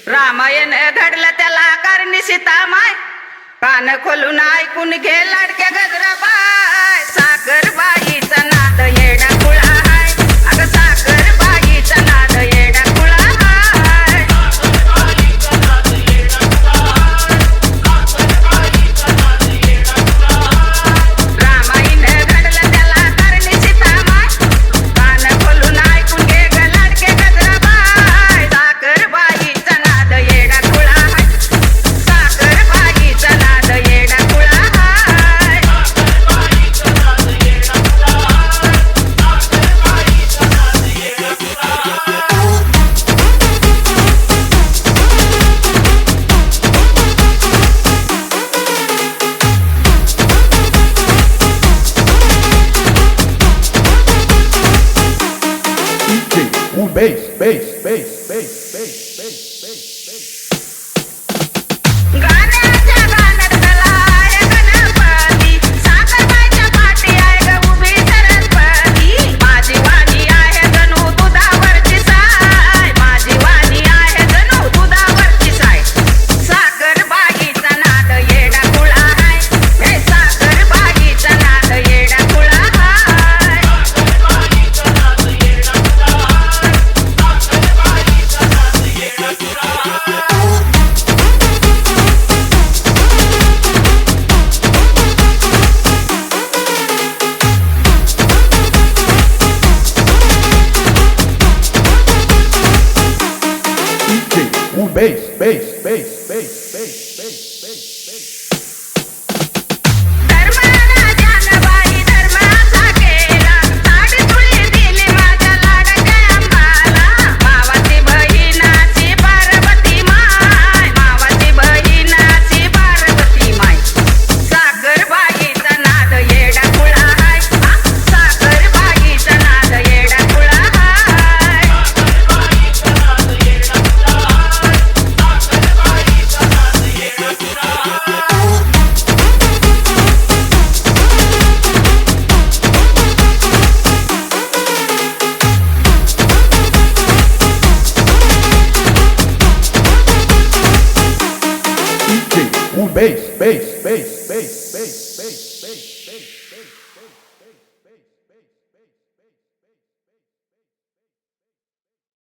रामायण घडलं त्याला करणी सीतामाय, कान खोलून ऐकून घे लाडक्या गजराबाई. साखरबाईचा नाद येडा खुळा हाय, अगं साखरबाईचा नाद येडा खुळा हाय. रामायण घडलं त्याला करणी सीतामाय, कान खोलून ऐकून घे ग लाडके गजराबाई. साखरबाईचा नाद येडा खुळा हाय, साखरबाईचा नाद येडा खुळा हाय. गाण्याच्या गाण्यात कला आहे गणपती, साखरबाईच्या पाठी आहे ग उभी सरस्वती. माझी वाणी आहे जणू दुधावरची साय, माझी वाणी आहे जणू दुधावरची साय. साखरबाईचा नाद येडा खुळा हाय, हे साखरबाईचा नाद येडा खुळा हाय. धर्माला जानबाई धर्माचा केला, साडी तुळी दिली माझ्या लाडक्या अंबाला. मावाची बहिणाची पार्वती माय, मावाची बहिणाची पार्वती माय. साखरबाईचा नाद येडा खुळा हाय, साखरबाईचा नाद येडा खुळा हाय. bass.